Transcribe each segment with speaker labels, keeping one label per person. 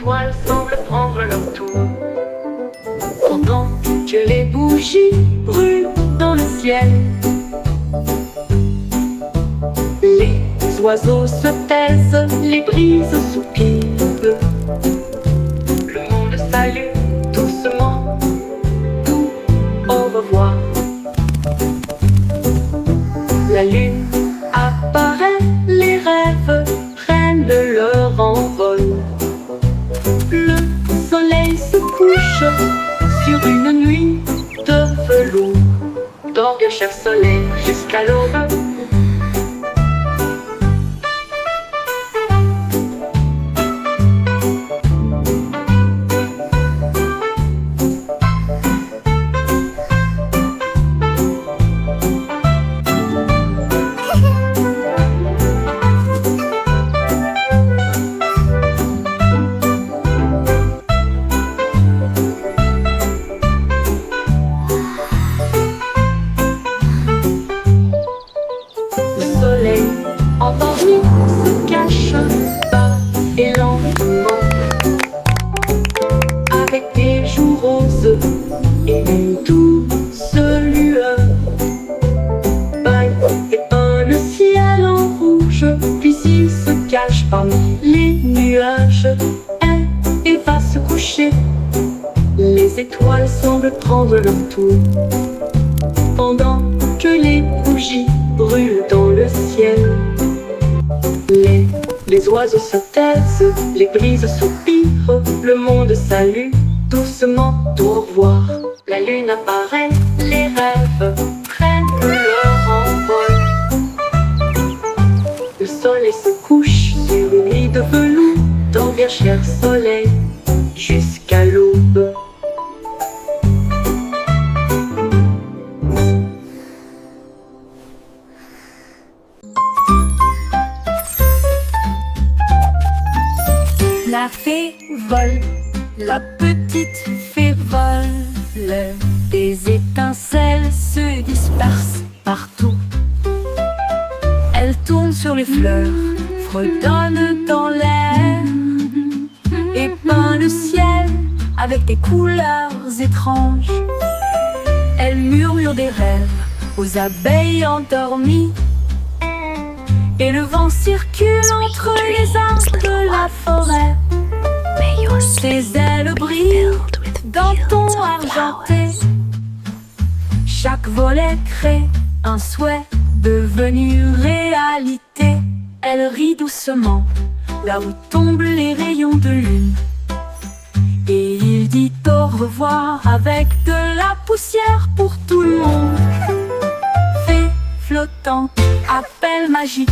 Speaker 1: étoiles semblent prendre leur tour. Pendant que les bougies brûlent dans le ciel, les oiseaux se taisent, les brises soupirent. Le monde salue doucement, tout au revoir. La lune apparaît, les rêves prennent leur envol. Le soleil se couche sur une nuit de velours. Dors bien cher soleil jusqu'à l'aube. Endormi se cache bas et lentement, avec des joues roses et une douce lueur. Baille et un ciel en rouge, puis il se cache parmi les nuages. Elle va se coucher, les étoiles semblent prendre leur tour. Pendant que les bougies brûlent dans le ciel, les oiseaux se taisent, les brises soupirent. Le monde salue doucement, au revoir. La lune apparaît, les rêves prennent leur envol. Le soleil se couche sur une lit de velours. Dors bien cher soleil jusqu'à l'aube.
Speaker 2: La fée vole, la petite fée vole. Des étincelles se dispersent partout. Elle tourne sur les fleurs, fredonne dans l'air et peint le ciel avec des couleurs étranges. Elle murmure des rêves aux abeilles endormies, et le vent circule entre les arbres de la forêt. Ses ailes brillent d'un ton argenté. Chaque volet crée un souhait devenu réalité. Elle rit doucement là où tombent les rayons de lune, et il dit au revoir avec de la poussière pour tout le monde. Fée flottante, appel magique.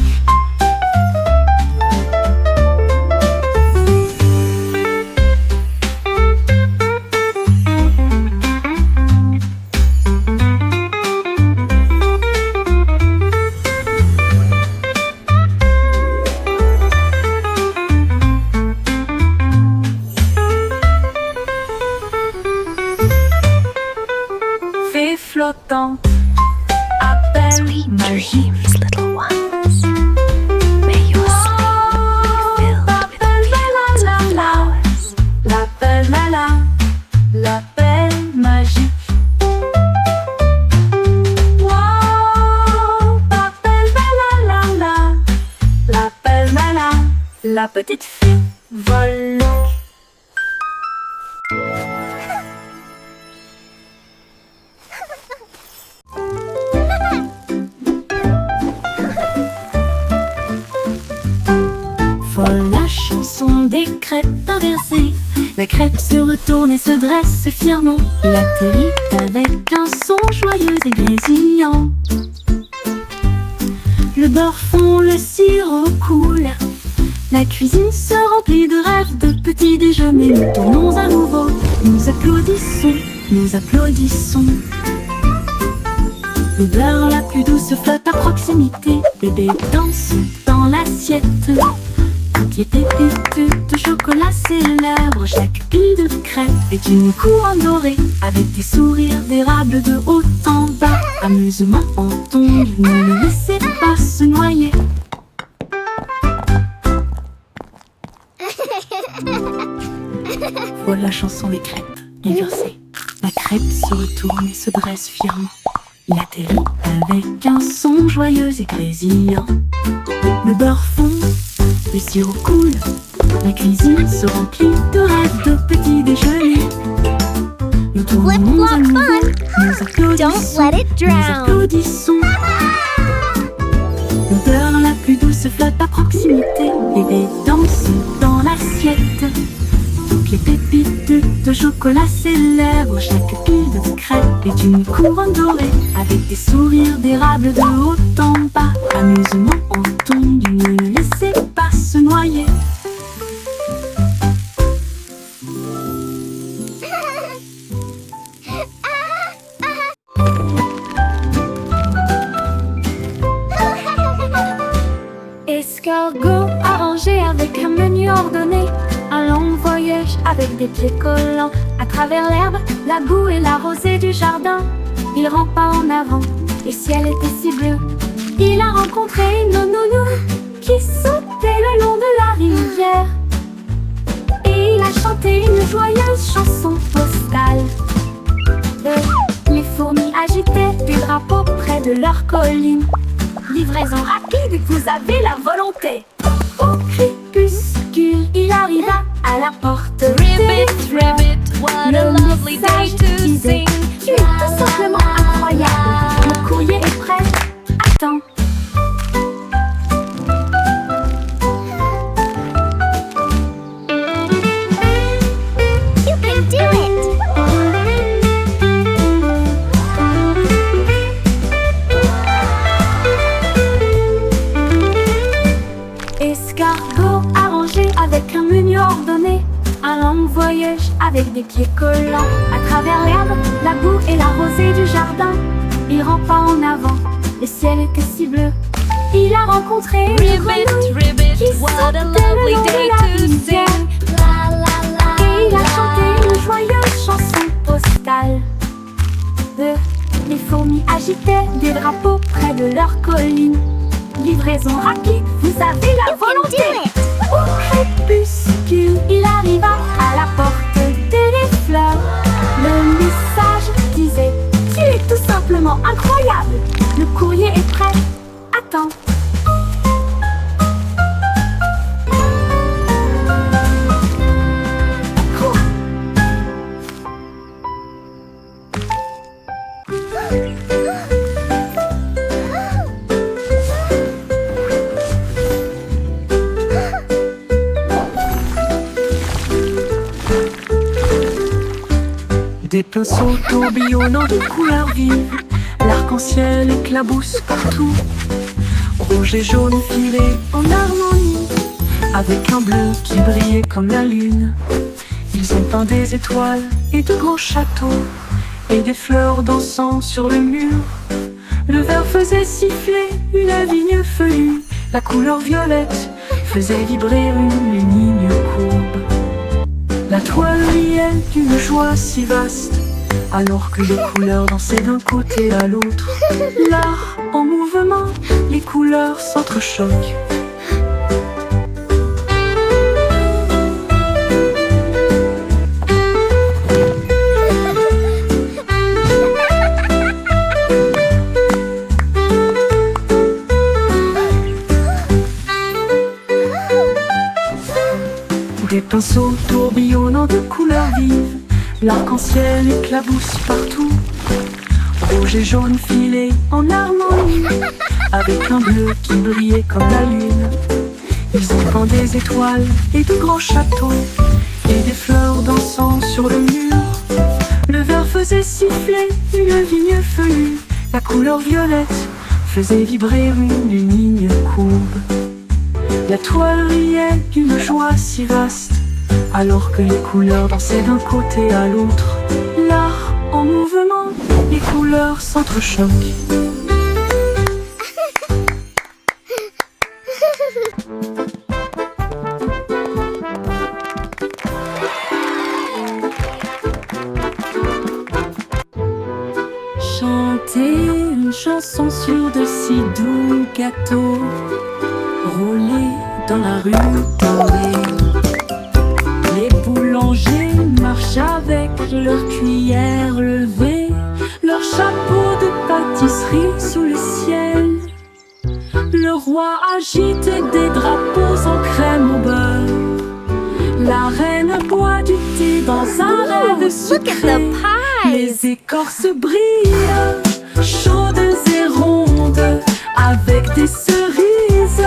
Speaker 2: Fée flottante, appel magique. L'appel magique. Wow, l'appel l'appel la petite fille vole. Folle la chanson des crêpes inversées. La crêpe se retourne et se dresse fièrement. Il atterrit avec un son joyeux et grésillant. Le beurre fond, le sirop coule. La cuisine se remplit de rêves, de petits déjeuners. Nous tournons à nouveau, nous applaudissons, nous applaudissons. L'odeur la plus douce flotte à proximité. Bébé danse dans l'assiette. Qui était pépite de chocolat célèbre. Chaque pile de crêpes est une couronne dorée, avec des sourires d'érable de haut en bas. Amusement en tombe, ne le laissez pas se noyer. Voilà la chanson des crêpes, les versets. La crêpe se retourne et se dresse fièrement. Il atterrit avec un son joyeux et grésillant. Le beurre fond, le sirop coule. La cuisine se remplit de rêves de petits déjeuners. Nous tournons à nouveau, nous applaudissons,
Speaker 3: Don't let it
Speaker 2: nous
Speaker 3: drown.
Speaker 2: applaudissons. L'odeur la plus douce flotte à proximité. Bébé danse dans l'assiette. Toutes les pépites de chocolat célèbrent. Chaque pile de crêpes est une couronne dorée, avec des sourires d'érable de haut en bas. Amusement entendu, ne laissez pas se noyer. Escargot arrangé avec un menu ordonné. Un long voyage avec des pieds collants. À travers l'herbe, la boue et la rosée du jardin. Il rampe pas en avant, le ciel était si bleu. Il a rencontré une nounou qui sautait le long de la rivière. Et il a chanté une joyeuse chanson postale. Les fourmis agitaient des drapeaux près de leur colline. Livraison rapide, vous avez la volonté. Au crépuscule, il arriva à la porte.
Speaker 3: Ribbit, ribbit, what a
Speaker 2: Le
Speaker 3: lovely day
Speaker 2: message
Speaker 3: to
Speaker 2: disait:
Speaker 3: sing.
Speaker 2: tu es tout simplement incroyable. Le courrier est prêt. Attends.
Speaker 3: You can do it.
Speaker 2: Escargot arrangé avec un menu ordonné. Un long voyage avec des pieds collants. À travers l'herbe, la boue et la rosée du jardin. Il rampe pas en avant, le ciel était si bleu. Il a rencontré une
Speaker 3: Ribbit,
Speaker 2: grenouille
Speaker 3: ribbit,
Speaker 2: qui
Speaker 3: what a
Speaker 2: sautait le
Speaker 3: lovely
Speaker 2: long de
Speaker 3: day
Speaker 2: la
Speaker 3: to
Speaker 2: rivière.
Speaker 3: sing. La la la.
Speaker 2: Et il a
Speaker 3: la.
Speaker 2: chanté une joyeuse chanson postale. Les fourmis agitaient des drapeaux près de leur colline. Livraison rapide, vous avez la
Speaker 3: You can
Speaker 2: volonté.
Speaker 3: do it.
Speaker 2: Au crépuscule, il arriva à la porte des fleurs. Le message disait: tu es tout simplement incroyable. Le courrier est prêt. Attends. Cours. Des pinceaux tourbillonnant de couleurs vives. L'arc-en-ciel éclabousse partout. Rouge et jaune filés en harmonie, avec un bleu qui brillait comme la lune. Ils ont peint des étoiles et de grands châteaux, et des fleurs dansant sur le mur. Le vert faisait siffler une vigne feuillue. La couleur violette faisait vibrer une ligne courbe. La toile riait d'une joie si vaste, alors que les couleurs dansaient d'un côté à l'autre. L'art en mouvement, les couleurs s'entrechoquent. Des pinceaux tourbillonnant de couleurs vives. L'arc-en-ciel éclabousse partout. Rouge et jaune filés en harmonie, avec un bleu qui brillait comme la lune. Ils ont peint des étoiles et de grands châteaux, et des fleurs dansant sur le mur. Le vert faisait siffler une vigne feuillue. La couleur violette faisait vibrer une ligne courbe. La toile riait d'une joie si vaste, alors que les couleurs dansaient d'un côté à l'autre. L'art en mouvement, les couleurs s'entrechoquent. Chanter une chanson sur de si doux gâteaux, rouler dans la rue dorée. Les boulons boulangers marchent avec leur cuillère levée, leur chapeau de pâtisserie sous le ciel. Le roi agite des drapeaux en crème au beurre. La reine boit du thé dans un rêve
Speaker 3: Look at
Speaker 2: sucré.
Speaker 3: the pies!
Speaker 2: Les écorces brillent, chaudes et rondes, avec des cerises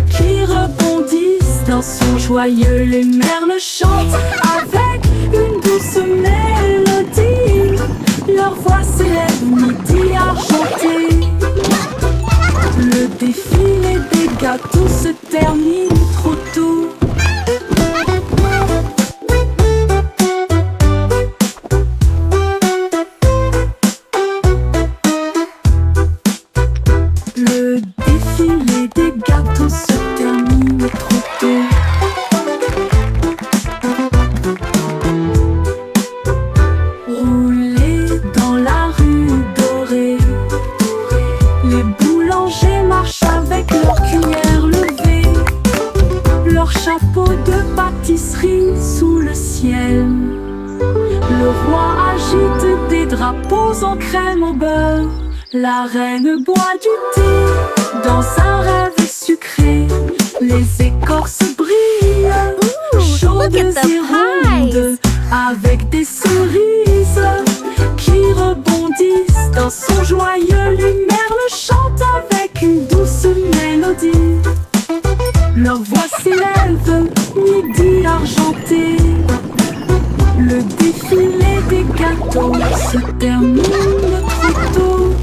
Speaker 2: qui rebondissent dans son joyeux. Les merles chantent avec une douce mélodie. Leur voix s'élève midi argenté. Le défilé des gâteaux se termine trop tôt. Le défilé des gâteaux se termine trop tôt. Rouler dans la rue dorée, les boulangers marchent avec leur cuillère levée, leur chapeau de pâtisserie sous le ciel. Le roi agite des drapeaux en crème au beurre. La reine boit du thé dans un rêve sucré. Les écorces brillent, chaudes
Speaker 3: look at the
Speaker 2: et rondes, avec des cerises qui rebondissent dans son joyeux. Les merles chantent avec une douce mélodie. Leur voix s'élève, midi argenté. Le défilé des gâteaux se termine trop tôt.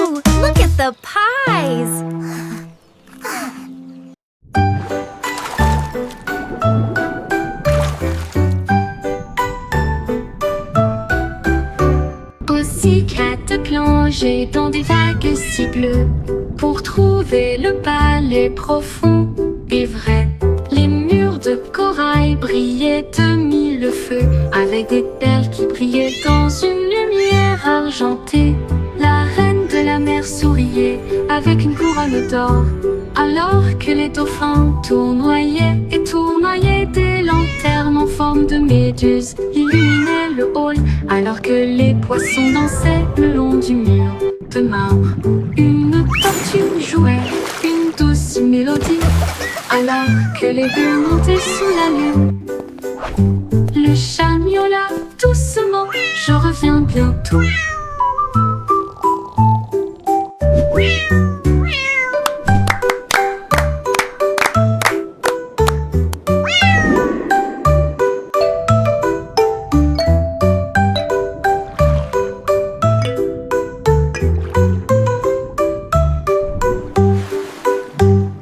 Speaker 3: Ooh, look at the pies!
Speaker 1: Aussi quatre plonger dans des vagues si bleues pour trouver le palais profond et vrai. Les murs de corail brillaient de mille feux avec des perles qui brillaient dans une lumière argentée. La reine de la mer souriait avec une couronne d'or, alors que les dauphins tournoyaient et tournoyaient. Des lanternes en forme de méduse illuminaient le hall, alors que les poissons dansaient le long du mur de marbre. Une tortue jouait une douce mélodie, alors que les bulles montaient sous la lune. Le chat miaula doucement, je reviens bientôt.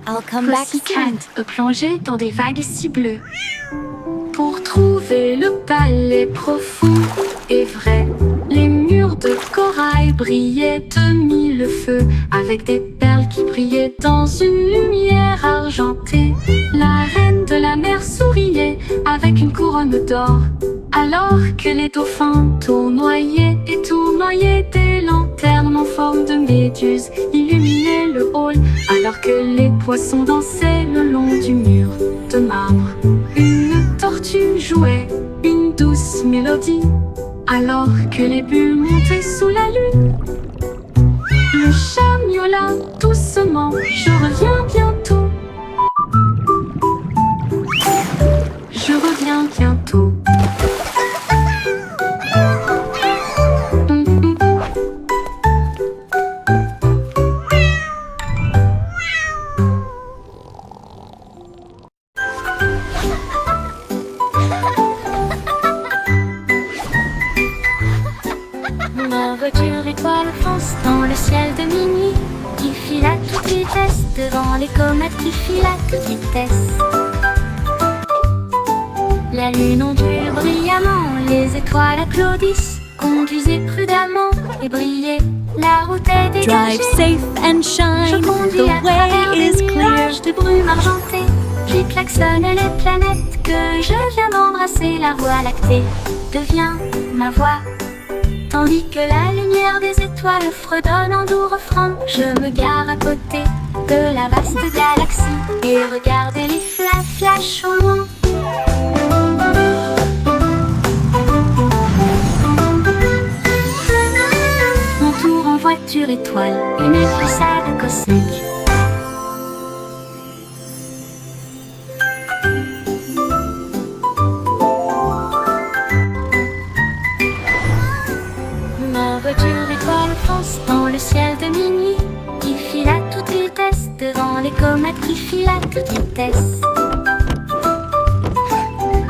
Speaker 3: I'll come back soon.
Speaker 1: Pussycat plongeait dans des vagues si bleues pour trouver le palais profond et vrai. Les murs de corail brillaient de mille feux avec des perles qui brillaient dans une lumière argentée. La reine de la mer souriait avec une couronne d'or, alors que les dauphins tournoyaient et tournoyaient. Des lanternes en forme de méduse illuminaient le hall, alors que les poissons dansaient le long du mur de marbre. Une tortue jouait une douce mélodie, alors que les bulles montaient sous la lune. Le chat miaula doucement, je reviens bientôt. Je reviens bientôt.
Speaker 3: Ma voiture étoile fonce dans le ciel de minuit, qui file à toute vitesse devant les comètes qui filent à toute vitesse. La lune ondule brillamment, les étoiles applaudissent. Conduisez prudemment et brillez, la route est dégagée.
Speaker 2: Drive safe and
Speaker 3: Je
Speaker 2: shine,
Speaker 3: conduis
Speaker 2: the
Speaker 3: à travers
Speaker 2: way
Speaker 3: des
Speaker 2: is clear.
Speaker 3: nuages de brume argentée. Puis klaxonnent les planètes que je viens d'embrasser. La voie lactée devient ma voix, tandis que la lumière des étoiles fredonne en doux refrain. Je me gare à côté de la vaste galaxie et regarde les flashs au loin. Mon tour en voiture étoile, une glissade cosmique. Ma voiture étoile fonce dans le ciel de minuit, qui file à toute vitesse devant les comètes qui filent à toute vitesse.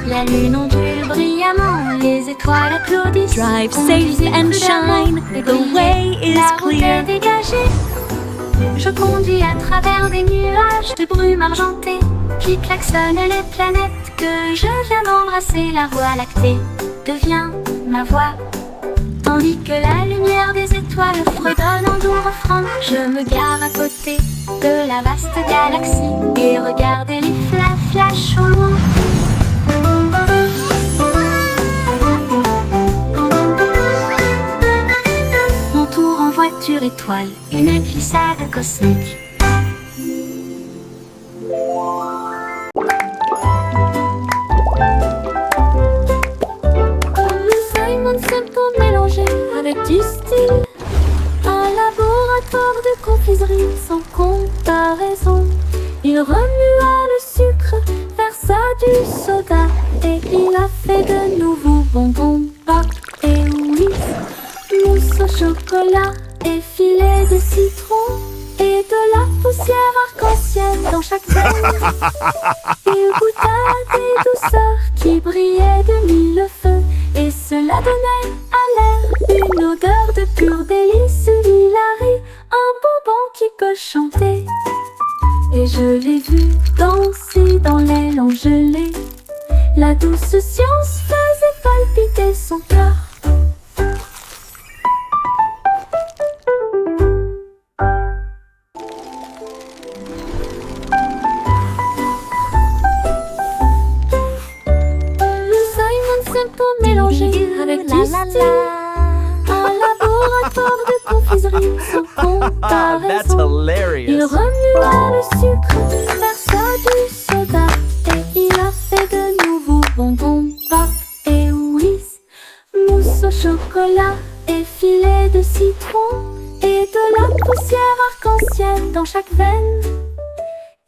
Speaker 3: La lune ondule brillamment, les étoiles applaudissent.
Speaker 2: Drive safe and shine, the way is
Speaker 3: La route est
Speaker 2: clear.
Speaker 3: dégagée. Je conduis à travers des nuages de brume argentée, qui klaxonnent les planètes que je viens d'embrasser. La voie lactée devient ma voix, tandis que la lumière des étoiles fredonne en doux refrain. Je me gare à côté de la vaste galaxie et regarde les flashs au loin. Mon tour en voiture étoile, une glissade cosmique. Simon Simple mélangé avec du style, un laboratoire de confiserie sans comparaison. Il remua le sucre, versa du soda et il a fait de nouveaux bonbons, pop et whiz, mousse au chocolat et filet de citron et de la poussière arc-en-ciel dans chaque veine. Il goûta des douceurs qui brillaient de mille feux et cela donnait à l'air une odeur de pur délice. Hilary, un bonbon qui peut chanter. Et je l'ai vu danser dans l'aile en gelée. La douce science faisait palpiter son cœur. Le Simon Simple mélangé avec du style, un laboratoire de confiserie sans
Speaker 4: That's
Speaker 3: comparaison. Il
Speaker 4: hilarious.
Speaker 3: remua le sucre, versa du soda et il a fait de nouveaux bonbons, pop et whiz, mousse au chocolat et filet de citron et de la poussière arc-en-ciel dans chaque veine.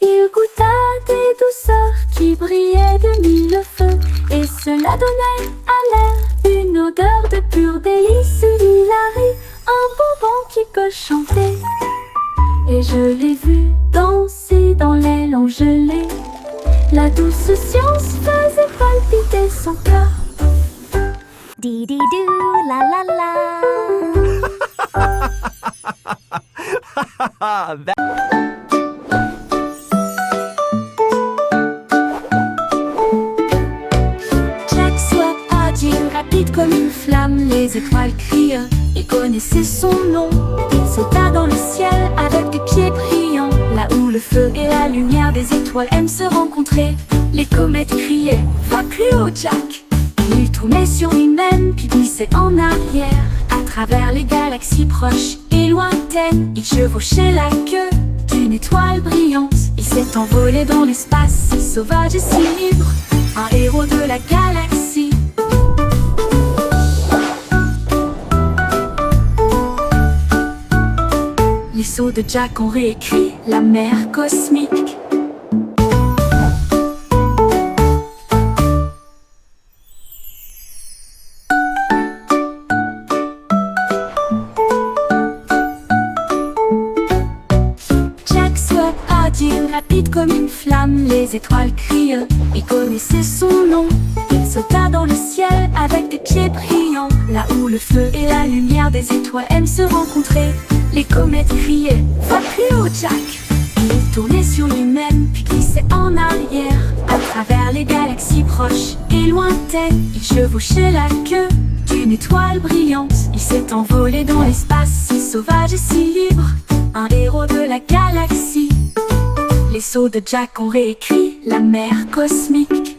Speaker 3: Il goûta des douceurs qui brillaient de mille feux et cela donnait à l'air une odeur de pur délice. Hilary, un bonbon qui peut chanter. Et je l'ai vu danser dans l'aile en gelée. La douce science faisait palpiter son cœur.
Speaker 2: Dee-dee-doo, la la la.
Speaker 3: Jack Swap agile, rapide comme une flamme, les étoiles crient, il connaissait son nom. Il sauta dans le ciel avec des pieds brillants, là où le feu et la lumière des étoiles aiment se rencontrer. Les comètes criaient, va plus haut Jack. Il tournait sur lui-même puis glissait en arrière, à travers les galaxies proches et lointaines. Il chevauchait la queue d'une étoile brillante. Il s'est envolé dans l'espace, si sauvage et si libre, un héros de la galaxie. Les sauts de Jack ont réécrit la mer cosmique. Jack Swap agile, rapide comme une flamme, les étoiles crient, il connaissait son nom. Il sauta dans le ciel avec des pieds brillants, là où le feu et la lumière des étoiles aiment se rencontrer. Les comètes criaient, va plus haut Jack. Il tournait sur lui-même puis glissait en arrière, à travers les galaxies proches et lointaines. Il chevauchait la queue d'une étoile brillante. Il s'est envolé dans l'espace, si sauvage et si libre, un héros de la galaxie. Les sauts de Jack ont réécrit
Speaker 2: la mer cosmique.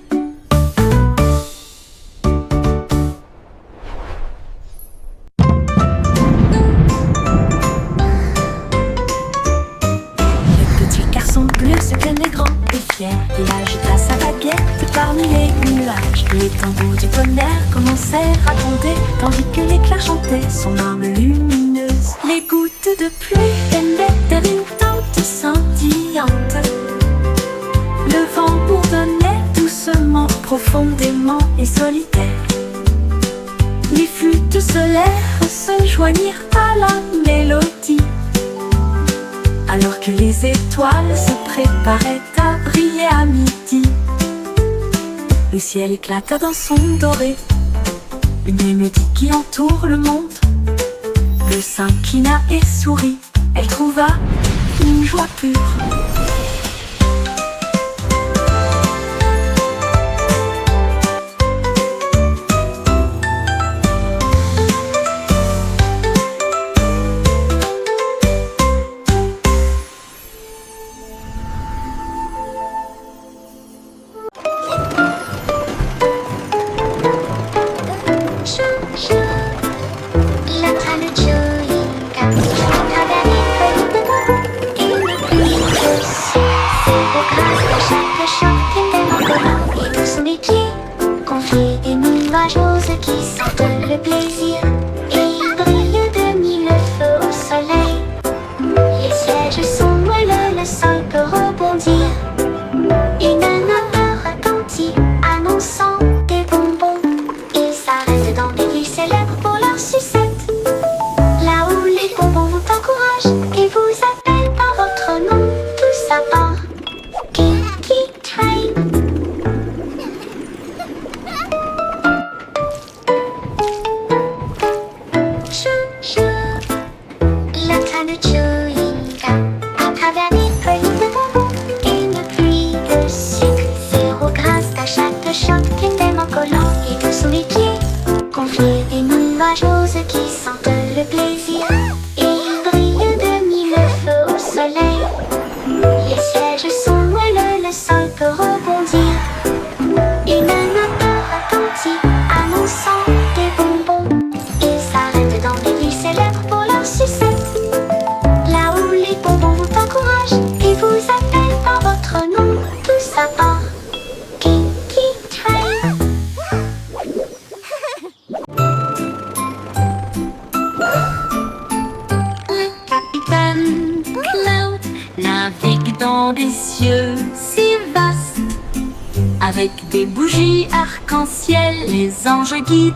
Speaker 2: Le petit garçon bleu se tenait grand et fier. Il agita sa baguette parmi les nuages. Les tambours du tonnerre commencèrent à gronder, tandis que l'éclair chantait son âme lumineuse. Les gouttes de pluie venaient d'une tente scintillante. Le vent bourdonnait doucement, profondément et solitaire. Les flûtes solaires se joignirent à la mélodie, alors que les étoiles se préparaient à briller à midi. Le ciel éclata d'un son doré, une mélodie qui entoure le monde. Le s'inclina et sourit, elle trouva une joie pure.
Speaker 3: Qui sentent le plaisir et il brille de mille feux au soleil. Les sièges sont moelleux, le sol peut rebondir. Une odeur retentit annonçant des bonbons. Ils s'arrêtent dans des villes célèbres pour leur sucette, là où les bonbons vous encouragent et vous appellent par votre nom. Tout ça part Kinky Train. Qui sentent le plaisir et il brille de mille feux au soleil. Les sièges sont moelleux, le sol peut rebondir. Une odeur retentit annonçant des bonbons. Ils s'arrêtent dans des villes célèbres pour leur sucette, là où les bonbons vous encouragent et vous appellent par votre nom. Tout ça part Kinky Train.
Speaker 2: Navigue dans des cieux si vastes, avec des bougies arc-en-ciel, les anges guident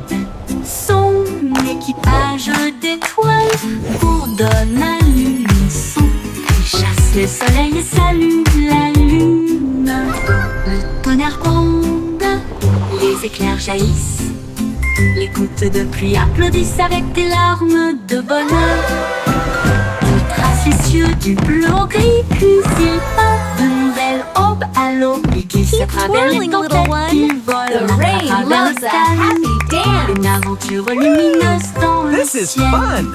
Speaker 2: son équipage d'étoiles, bourdonne à l'unisson. Il chasse le soleil et salue la lune. Le tonnerre gronde, les éclairs jaillissent, les gouttes de pluie applaudissent avec des larmes de bonheur. Les cieux du bleu au gris, puis il part de nouvelles aubes à l'aube. Il glisse à travers les tempêtes, il vole à travers le ciel. Une aventure lumineuse dans le ciel.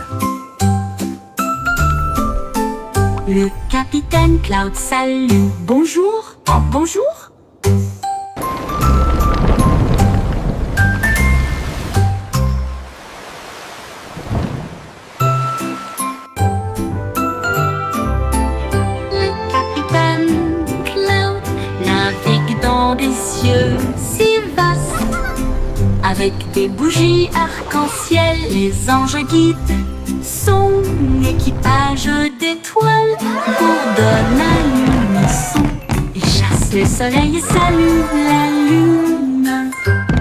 Speaker 2: Le capitaine Cloud salue. Bonjour, bonjour. Des cieux si vastes, avec des bougies arc-en-ciel, les anges guident son équipage d'étoiles, bourdonne à l'unisson. Il chasse le soleil et salue la lune.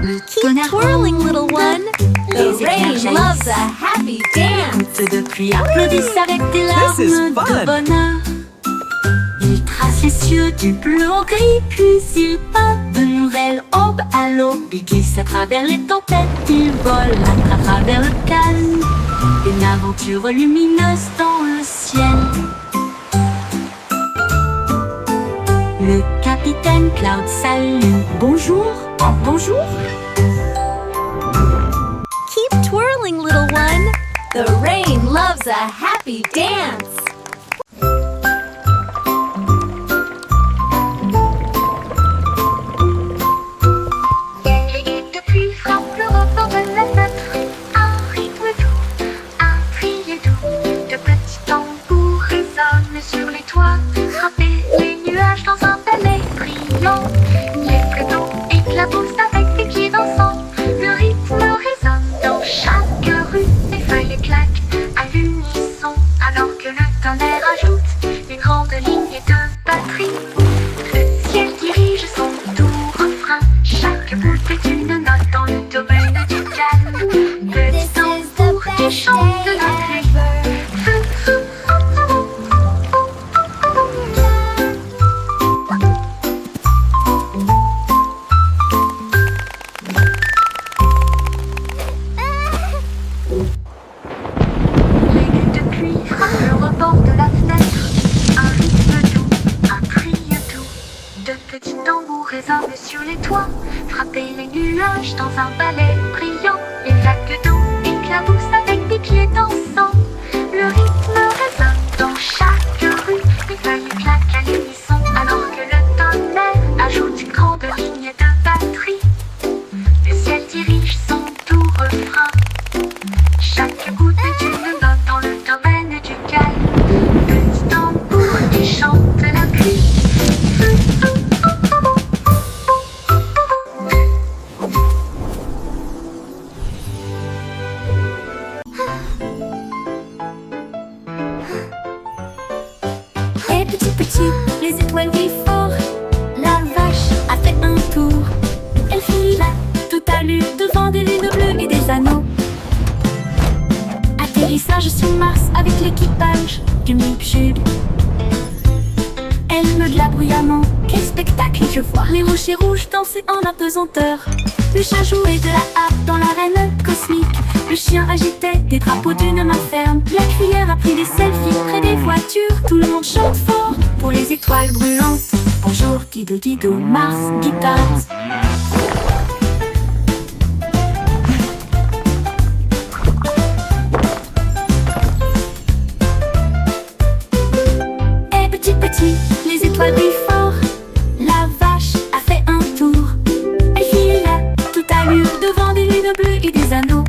Speaker 2: Le tonnerre
Speaker 4: twirling, little one.
Speaker 2: les éclairs
Speaker 4: Loves a happy dance.
Speaker 2: Les gouttes de pluie applaudissent avec des larmes de bonheur. Il trace les cieux du bleu au gris, puis il part de nouvelles aubes à l'aube. Il glisse à travers les tempêtes, il vole à travers le calme. Une aventure lumineuse dans le ciel. Le capitaine Cloud salue. Bonjour, bonjour.
Speaker 4: Keep twirling, little one. The rain loves a happy dance.
Speaker 3: brillant. Les prétends éclaboussent avec des pieds dansants. Le rythme résonne dans chaque rue. Les feuilles claquent à l'unisson, alors que le tonnerre ajoute une grande ligne de batterie. Le ciel dirige son doux refrain. Chaque bout est une note dans le domaine du calme. Petit tambour qui chante de la pluie. Résonne sur les toits, frapper les nuages dans un ballet brillant. Les vagues d'eau éclaboussent avec des pieds dansants. Le rythme résonne dans chaque rue. Les feuilles claquent à l'unisson, alors que le tonnerre ajoute une grande ligne de batterie. Le ciel dirige son doux refrain. Chaque goutte est une note dans le domaine du calme. Petit tambour qui chante la pluie.
Speaker 2: Les étoiles brillent fort. La vache a fait un tour. Elle file à toute allure devant des lunes bleues et des anneaux. Atterrissage sur Mars avec l'équipage du Mipchub. Elle meugla bruyamment. Quel spectacle je vois! Les rochers rouges danser en apesanteur. Le chat jouait de la harpe dans l'arène cosmique. Le chien agitait des drapeaux d'une main ferme. La cuillère a pris des selfies près des voitures. Tout le monde chante fort pour les étoiles brûlantes. Bonjour Dido Dido, Mars Guitars. Et petit petit, les étoiles brillent fort. La vache a fait un tour. Elle file à toute allure devant des lunes bleues et des anneaux.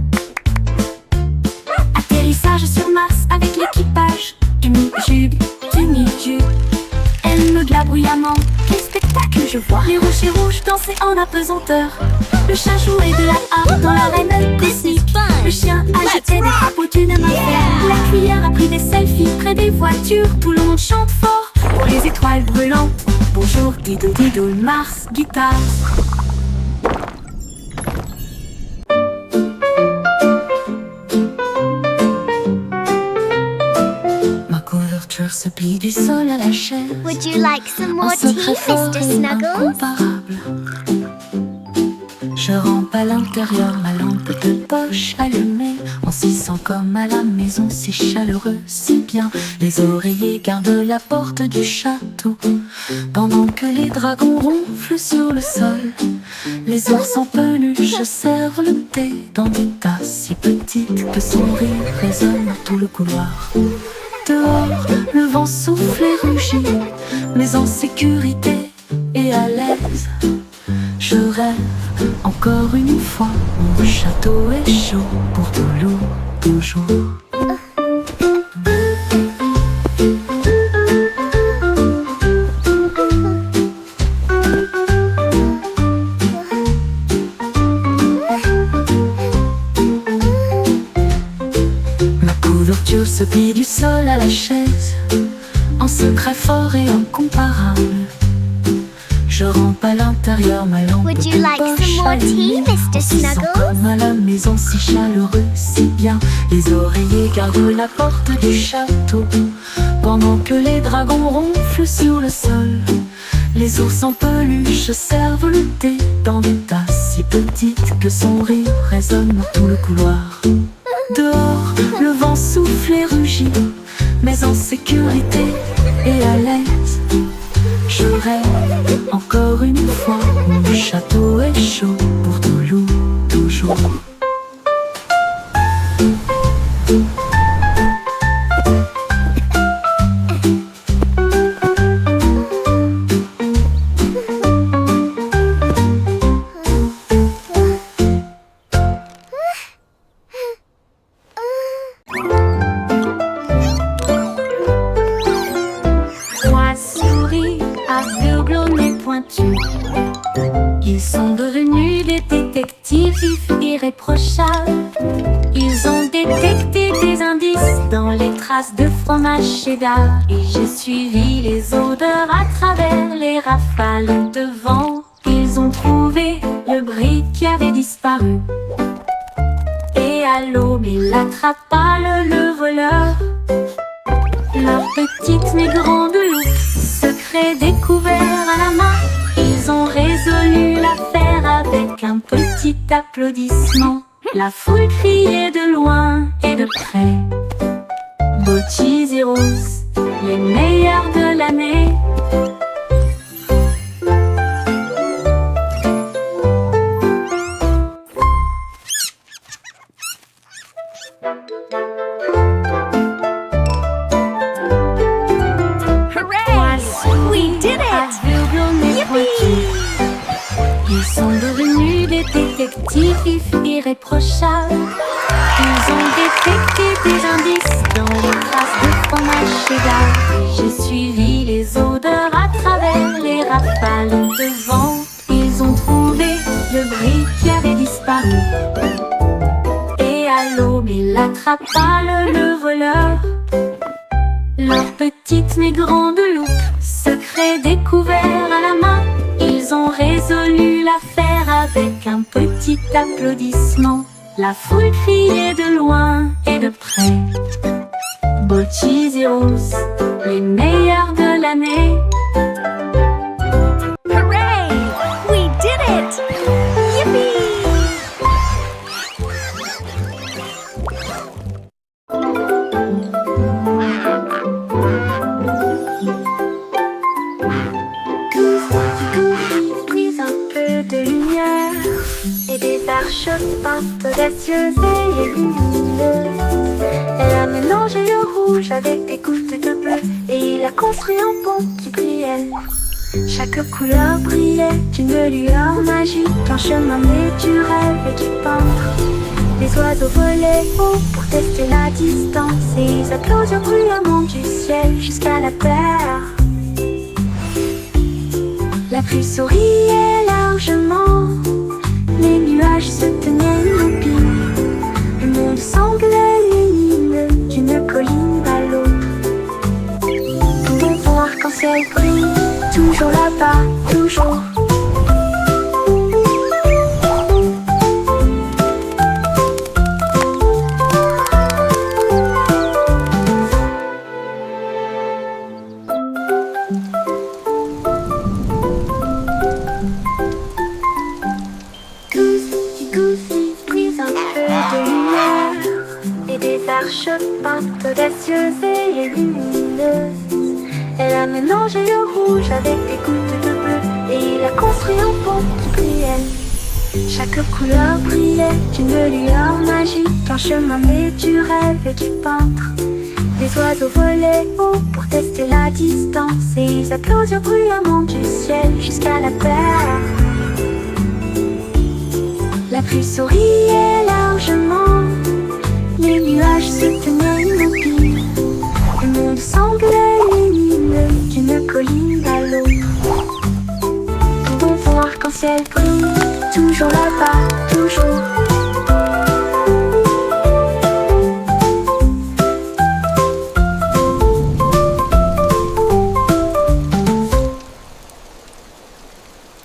Speaker 2: Atterrissage sur Mars avec l'équipage du Mipchub, du Mipchub. Elle meugla bruyamment. Quel spectacle je vois! Les rochers rouges dansaient en apesanteur. Le chat jouait de la harpe dans l'arène cosmique. Le chien agitait des drapeaux d'une main ferme. La cuillère a pris des selfies près des voitures. Tout le monde chante fort pour les étoiles brûlantes. Bonjour Dido Dido, Mars Guitars. Se plie du sol à la chaise.
Speaker 3: Would you like some more
Speaker 2: Un
Speaker 3: tea,
Speaker 2: secret fort
Speaker 3: Mr.
Speaker 2: et
Speaker 3: Snuggles?
Speaker 2: incomparable. Je rampe à l'intérieur, ma lampe de poche allumée. En s'y sent comme à la maison, si chaleureux, si bien. Les oreillers gardent la porte du château, pendant que les dragons ronflent sur le sol. Les ours en peluche servent le thé dans des tasses si petites que son rire résonne dans tout le couloir. Dehors, le vent souffle et rugit, mais en sécurité et à l'aise. Je rêve encore une fois, mon château est chaud pour toujours. Se plie du sol à la chaise, en secret fort et incomparable. Je rampe à l'intérieur, ma lampe
Speaker 3: Would you
Speaker 2: de
Speaker 3: like
Speaker 2: poche
Speaker 3: some more tea,
Speaker 2: allumée.
Speaker 3: Mr.
Speaker 2: On s'y sent
Speaker 3: Snuggles?
Speaker 2: comme à la maison, si chaleureux, si bien. Les oreillers gardent la porte du château, pendant que les dragons ronflent sur le sol. Les ours en peluche servent le thé dans des tasses si petites que son rire résonne dans tout le couloir. Dehors, le vent souffle et rugit, mais en sécurité et à l'aise. Je rêve encore une fois, mon château est chaud pour toujours.
Speaker 3: Moi souris, aveugle au nez pointu.
Speaker 2: pointus. Ils sont devenus des détectives irréprochables. Ils ont détecté des indices dans les traces de fromage cheddar. Et j'ai suivi les odeurs à travers les rafales de vent. Ils ont trouvé le brick qui avait disparu. Et à l'aube, il attrapa le voleur. Leur petite mais grande loupe, secret découvert à la main. Ils ont résolu l'affaire avec un petit applaudissement. La foule criait de loin et de près. Beau Cheese et Rose, les meilleurs de l'année.
Speaker 4: We did it! Yippee!
Speaker 2: Ils sont devenus des détectives irréprochables. Ils ont détecté des indices dans les traces de fromage cheddar. Et j'ai suivi les odeurs à travers les rafales de vent. Ils ont trouvé le brick qui avait disparu. Et à l'aube, il attrapa le voleur. Leur petite mais grande loupe, secret découvert à la main. Ils ont résolu l'affaire avec un petit applaudissement. La foule criait de loin et de près. Beau Cheese et Rose, les meilleurs de l'année.
Speaker 4: Hooray! We did it! Yippee!
Speaker 3: Brise un peu de lumière et des arches audacieuses et lumineuses. Elle a mélangé le rouge avec des gouttes de bleu et il a construit un pont qui brillait. Chaque couleur brillait d'une lueur magique, un chemin né du rêve et du peintre. Les oiseaux volaient haut pour tester la distance et ils applaudirent bruyamment du ciel jusqu'à la terre. La pluie souriait largement, les nuages se tenaient immobiles. Le monde semblait lumineux d'une colline à l'autre. Tout ton arc-en-ciel brille, toujours là-bas, toujours. Peintes audacieuses et lumineuses. Elle a mélangé le rouge avec des gouttes de bleu et il a construit un pont qui brillait. Chaque couleur brillait d'une lueur magique, un chemin né du rêve et du peintre. Les oiseaux volaient haut pour tester la distance et ils applaudirent bruyamment du ciel jusqu'à la terre. La pluie souriait largement, les nuages se tenaient immobiles. Le monde semblait lumineux d'une colline à l'autre. Tout ton arc-en-ciel brille, toujours là-bas.